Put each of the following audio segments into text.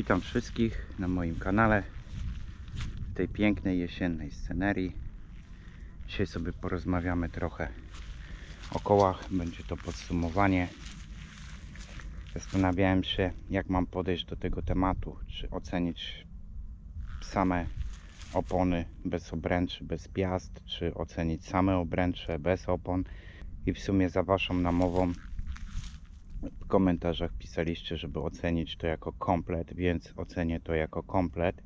Witam wszystkich na moim kanale w tej pięknej jesiennej scenerii. Dzisiaj sobie porozmawiamy trochę o kołach. Będzie to podsumowanie. Zastanawiałem się, jak mam podejść do tego tematu, czy ocenić same opony bez obręczy, bez piast, czy ocenić same obręcze bez opon. I w sumie za waszą namową w komentarzach pisaliście, żeby ocenić to jako komplet, więc ocenię to jako komplet.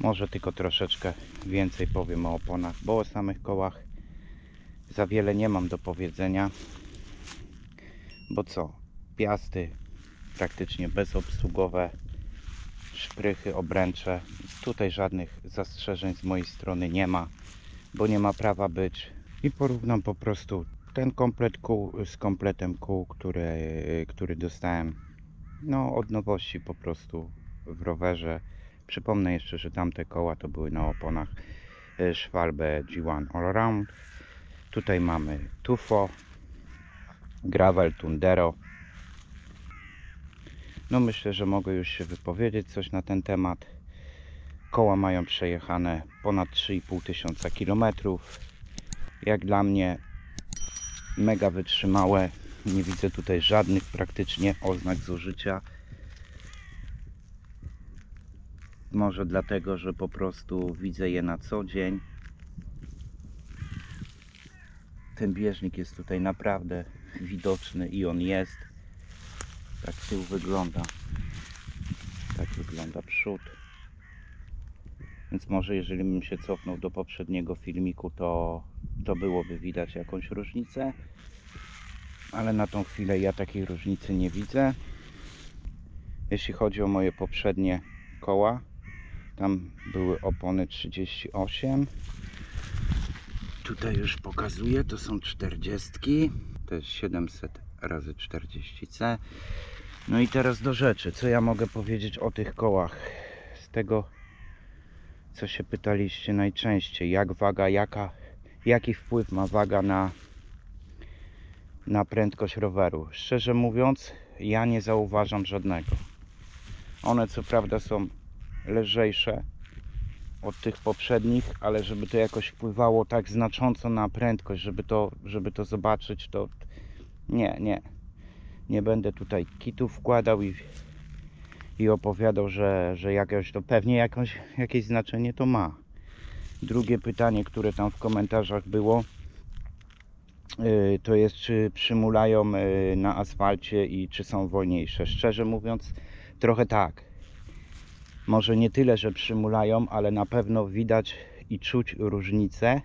Może tylko troszeczkę więcej powiem o oponach, bo o samych kołach za wiele nie mam do powiedzenia. Bo co? Piasty praktycznie bezobsługowe, szprychy, obręcze. Tutaj żadnych zastrzeżeń z mojej strony nie ma, bo nie ma prawa być. I porównam po prostu ten komplet kół z kompletem kół, który dostałem od nowości po prostu w rowerze. Przypomnę jeszcze, że tamte koła to były na oponach Schwalbe G1 Allround. Tutaj mamy Tufo, Gravel Tundero. Myślę, że mogę już się wypowiedzieć coś na ten temat. Koła mają przejechane ponad 3500 km. Jak dla mnie mega wytrzymałe. Nie widzę tutaj żadnych praktycznie oznak zużycia. Może dlatego, że po prostu widzę je na co dzień. Ten bieżnik jest tutaj naprawdę widoczny i on jest. Tak tył wygląda. Tak wygląda przód. Więc może jeżeli bym się cofnął do poprzedniego filmiku, to byłoby widać jakąś różnicę. Ale na tą chwilę ja takiej różnicy nie widzę. Jeśli chodzi o moje poprzednie koła, tam były opony 38. Tutaj już pokazuję, to są 40. To jest 700 razy 40C. No i teraz do rzeczy. Co ja mogę powiedzieć o tych kołach? Z tego, co się pytaliście najczęściej. Jak waga, jaki wpływ ma waga na prędkość roweru? Szczerze mówiąc, ja nie zauważam żadnego. One co prawda są lżejsze od tych poprzednich, ale żeby to jakoś wpływało tak znacząco na prędkość, żeby to zobaczyć, to nie będę tutaj kitów wkładał i opowiadał, że jakoś to pewnie jakieś znaczenie to ma. Drugie pytanie, które tam w komentarzach było, to jest, czy przymulają na asfalcie i czy są wolniejsze. Szczerze mówiąc, trochę tak. Może nie tyle, że przymulają, ale na pewno widać i czuć różnicę,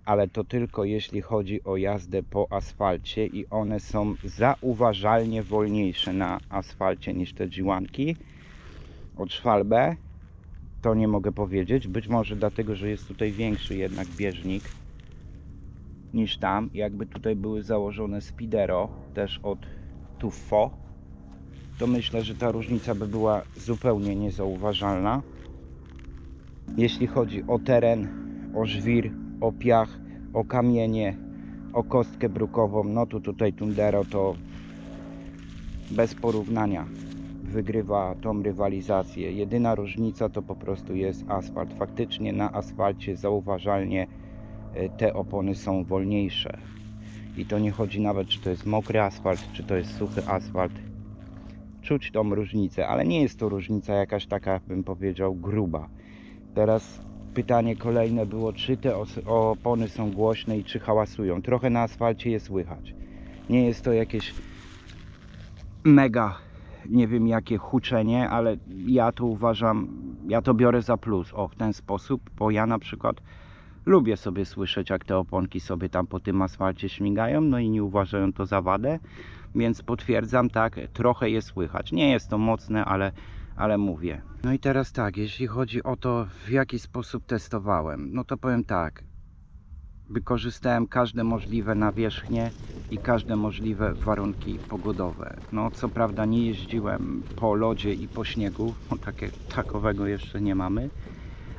ale to tylko jeśli chodzi o jazdę po asfalcie i one są zauważalnie wolniejsze na asfalcie niż te G1-ki od Schwalbe. To nie mogę powiedzieć, być może dlatego, że jest tutaj większy jednak bieżnik niż tam. Jakby tutaj były założone Speedero też od Tuffo, to myślę, że ta różnica by była zupełnie niezauważalna. Jeśli chodzi o teren, o żwir, o piach, o kamienie, o kostkę brukową, no to tutaj Tundero to bez porównania wygrywa tą rywalizację. Jedyna różnica to po prostu jest asfalt. Faktycznie na asfalcie zauważalnie te opony są wolniejsze. I to nie chodzi nawet, czy to jest mokry asfalt, czy to jest suchy asfalt. Czuć tą różnicę, ale nie jest to różnica jakaś taka, bym powiedział, gruba. Teraz pytanie kolejne było, czy te opony są głośne i czy hałasują. Trochę na asfalcie je słychać. Nie jest to jakieś mega, nie wiem jakie huczenie, ale ja to uważam, ja to biorę za plus. O, w ten sposób, bo ja na przykład lubię sobie słyszeć, jak te oponki sobie tam po tym asfalcie śmigają, no i nie uważają to za wadę, więc potwierdzam, tak, trochę je słychać. Nie jest to mocne, ale mówię. No i teraz tak, jeśli chodzi o to, w jaki sposób testowałem, no to powiem tak, wykorzystałem każde możliwe nawierzchnie i każde możliwe warunki pogodowe. No co prawda nie jeździłem po lodzie i po śniegu, bo takowego jeszcze nie mamy,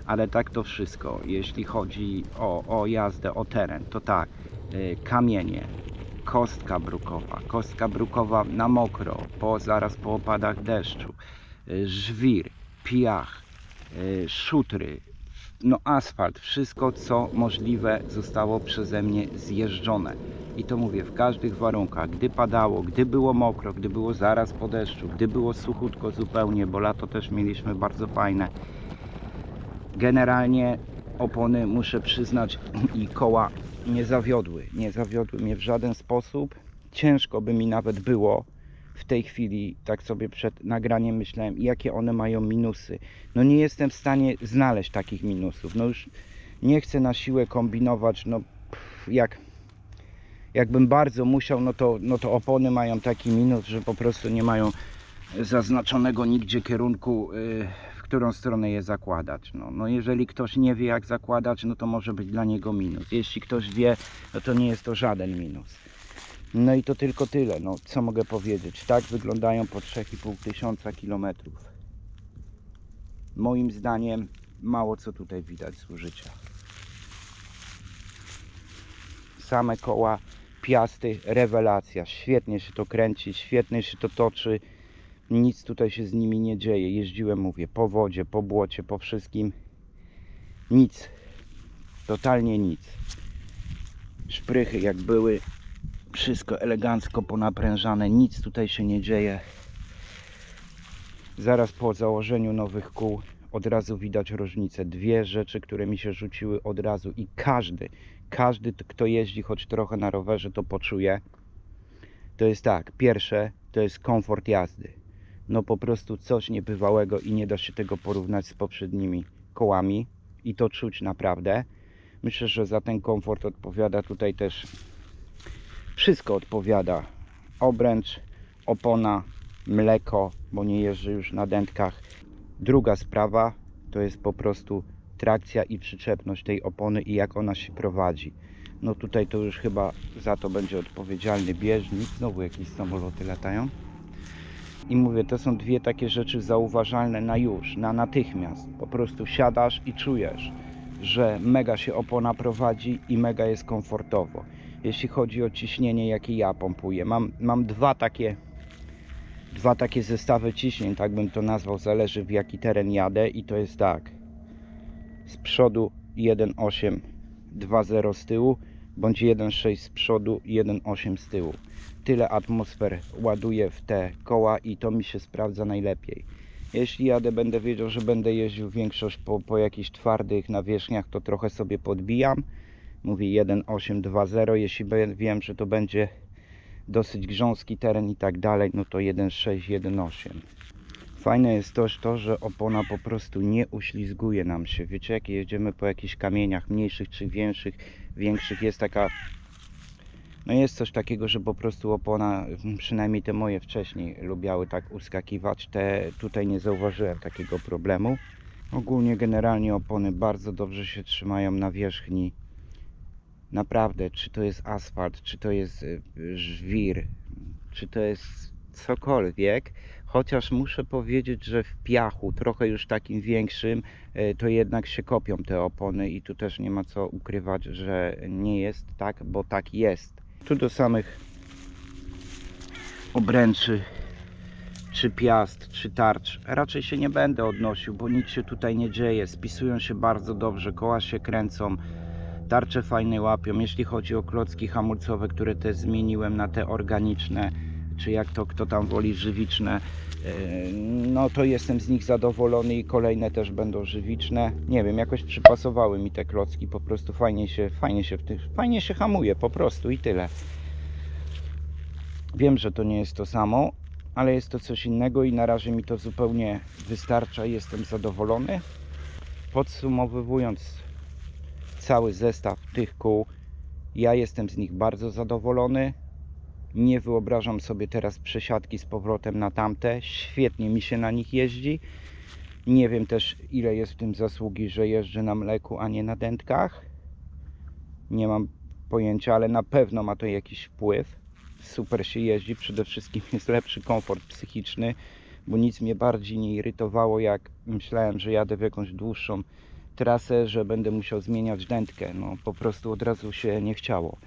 ale tak to wszystko. Jeśli chodzi o jazdę, o teren, to tak, kamienie, kostka brukowa na mokro, zaraz po opadach deszczu, żwir, piach, szutry, no asfalt, wszystko co możliwe zostało przeze mnie zjeżdżone. I to mówię w każdych warunkach, gdy padało, gdy było mokro, gdy było zaraz po deszczu, gdy było suchutko zupełnie, bo lato też mieliśmy bardzo fajne. Generalnie opony, muszę przyznać, i koła nie zawiodły mnie w żaden sposób. Ciężko by mi nawet było w tej chwili, tak sobie przed nagraniem myślałem, jakie one mają minusy. No nie jestem w stanie znaleźć takich minusów. No już nie chcę na siłę kombinować, no jakbym bardzo musiał, no to opony mają taki minus, że po prostu nie mają zaznaczonego nigdzie kierunku, w którą stronę je zakładać. No jeżeli ktoś nie wie jak zakładać, no to może być dla niego minus. Jeśli ktoś wie, no to nie jest to żaden minus. No i to tylko tyle, no co mogę powiedzieć. Tak wyglądają po 3500 kilometrów. Moim zdaniem mało co tutaj widać z użycia. Same koła, piasty, rewelacja. Świetnie się to kręci, świetnie się to toczy. Nic tutaj się z nimi nie dzieje. Jeździłem, mówię, po wodzie, po błocie, po wszystkim. Nic. Totalnie nic. Szprychy jak były, wszystko elegancko ponaprężane. Nic tutaj się nie dzieje. Zaraz po założeniu nowych kół od razu widać różnicę. Dwie rzeczy, które mi się rzuciły od razu i każdy kto jeździ choć trochę na rowerze, to poczuje. To jest tak, pierwsze to jest komfort jazdy. No po prostu coś niebywałego i nie da się tego porównać z poprzednimi kołami i to czuć naprawdę. Myślę, że za ten komfort odpowiada tutaj też wszystko odpowiada. Obręcz, opona, mleko, bo nie jeżdżę już na dętkach. Druga sprawa to jest po prostu trakcja i przyczepność tej opony i jak ona się prowadzi. No tutaj to już chyba za to będzie odpowiedzialny bieżnik. Znowu jakieś samoloty latają. I mówię, to są dwie takie rzeczy zauważalne na natychmiast. Po prostu siadasz i czujesz, że mega się opona prowadzi i mega jest komfortowo. Jeśli chodzi o ciśnienie, jakie ja pompuję. Mam dwa takie zestawy ciśnień, tak bym to nazwał, zależy w jaki teren jadę i to jest tak. Z przodu 1,8, 2,0 z tyłu, bądź 1,6 z przodu, 1,8 z tyłu. Tyle atmosfer ładuję w te koła i to mi się sprawdza najlepiej. Jeśli jadę, będę wiedział, że będę jeździł większość po jakichś twardych nawierzchniach, to trochę sobie podbijam. Mówię 1,8, 2,0. Jeśli wiem, że to będzie dosyć grząski teren i tak dalej, no to 1,6, 1,8. Fajne jest też to, że opona po prostu nie uślizguje nam się. Wiecie, jak jedziemy po jakichś kamieniach mniejszych czy większych, jest taka... No jest coś takiego, że po prostu opona, przynajmniej te moje wcześniej lubiały tak uskakiwać. Te tutaj nie zauważyłem takiego problemu. Ogólnie generalnie opony bardzo dobrze się trzymają na wierzchni. Naprawdę, czy to jest asfalt, czy to jest żwir, czy to jest cokolwiek. Chociaż muszę powiedzieć, że w piachu, trochę już takim większym, to jednak się kopią te opony i tu też nie ma co ukrywać, że nie jest tak, bo tak jest. Tu do samych obręczy, czy piast, czy tarcz raczej się nie będę odnosił, bo nic się tutaj nie dzieje. Spisują się bardzo dobrze, koła się kręcą, tarcze fajnie łapią. Jeśli chodzi o klocki hamulcowe, które też zmieniłem na te organiczne, czy jak to kto tam woli, żywiczne, no to jestem z nich zadowolony i kolejne też będą żywiczne. Nie wiem, jakoś przypasowały mi te klocki, po prostu fajnie się hamuje po prostu i tyle. Wiem, że to nie jest to samo, ale jest to coś innego i na razie mi to zupełnie wystarcza i jestem zadowolony. Podsumowując cały zestaw tych kół, ja jestem z nich bardzo zadowolony. Nie wyobrażam sobie teraz przesiadki z powrotem na tamte. Świetnie mi się na nich jeździ. Nie wiem też, ile jest w tym zasługi, że jeżdżę na mleku, a nie na dętkach. Nie mam pojęcia, ale na pewno ma to jakiś wpływ. Super się jeździ, przede wszystkim jest lepszy komfort psychiczny, bo nic mnie bardziej nie irytowało, jak myślałem, że jadę w jakąś dłuższą trasę, że będę musiał zmieniać dętkę. No po prostu od razu się nie chciało.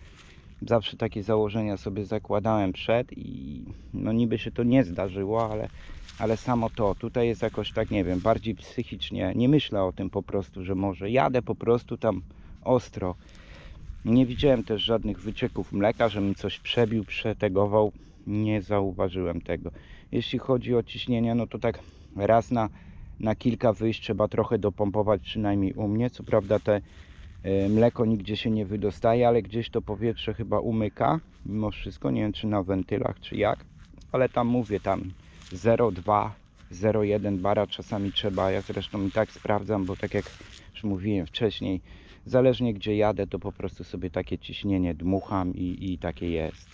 Zawsze takie założenia sobie zakładałem przed i no niby się to nie zdarzyło, ale samo to, tutaj jest jakoś tak, nie wiem, bardziej psychicznie, nie myślę o tym po prostu, że może jadę po prostu tam ostro. Nie widziałem też żadnych wycieków mleka, że mi coś przebił, przetegował, nie zauważyłem tego. Jeśli chodzi o ciśnienie, no to tak raz na kilka wyjść trzeba trochę dopompować, przynajmniej u mnie. Co prawda te mleko nigdzie się nie wydostaje, ale gdzieś to powietrze chyba umyka mimo wszystko, nie wiem czy na wentylach czy jak, ale tam mówię, tam 0,2 0,1 bara czasami trzeba, ja zresztą i tak sprawdzam, bo tak jak już mówiłem wcześniej, zależnie gdzie jadę, to po prostu sobie takie ciśnienie dmucham i takie jest.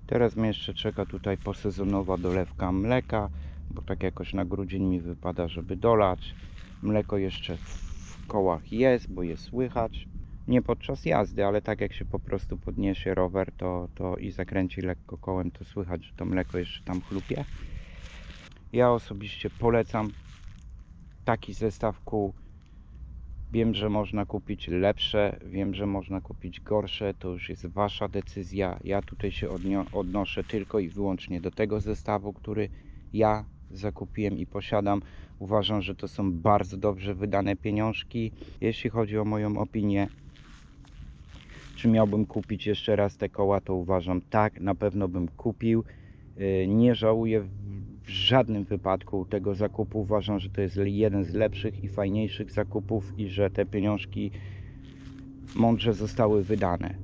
Teraz mnie jeszcze czeka tutaj posezonowa dolewka mleka, bo tak jakoś na grudzień mi wypada, żeby dolać. Mleko jeszcze w kołach jest, bo je słychać. Nie podczas jazdy, ale tak jak się po prostu podniesie rower to i zakręci lekko kołem, to słychać, że to mleko jeszcze tam chlupie. Ja osobiście polecam taki zestaw kół. Wiem, że można kupić lepsze, wiem, że można kupić gorsze, to już jest wasza decyzja. Ja tutaj się odnoszę tylko i wyłącznie do tego zestawu, który ja zakupiłem i posiadam. Uważam, że to są bardzo dobrze wydane pieniążki. Jeśli chodzi o moją opinię, czy miałbym kupić jeszcze raz te koła, to uważam tak, na pewno bym kupił. Nie żałuję w żadnym wypadku tego zakupu. Uważam, że to jest jeden z lepszych i fajniejszych zakupów i że te pieniążki mądrze zostały wydane.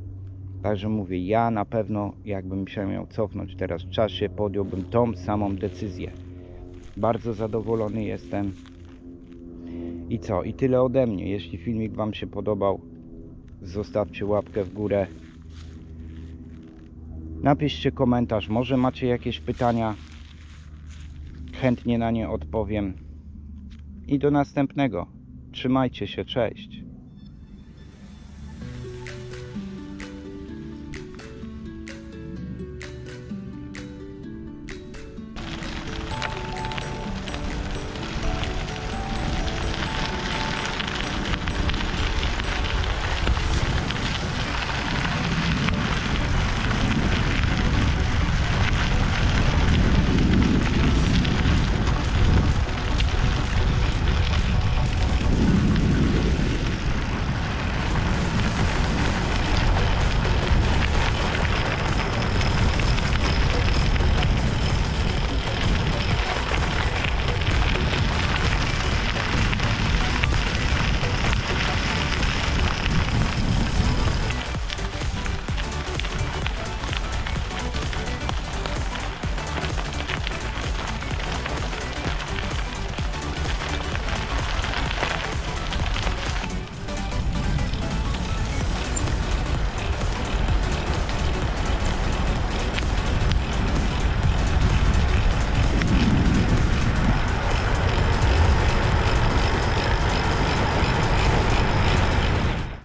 Także mówię, ja na pewno jakbym się miał cofnąć teraz w czasie, podjąłbym tą samą decyzję. Bardzo zadowolony jestem. I co? I tyle ode mnie. Jeśli filmik wam się podobał, zostawcie łapkę w górę. Napiszcie komentarz, może macie jakieś pytania, chętnie na nie odpowiem. I do następnego. Trzymajcie się, cześć.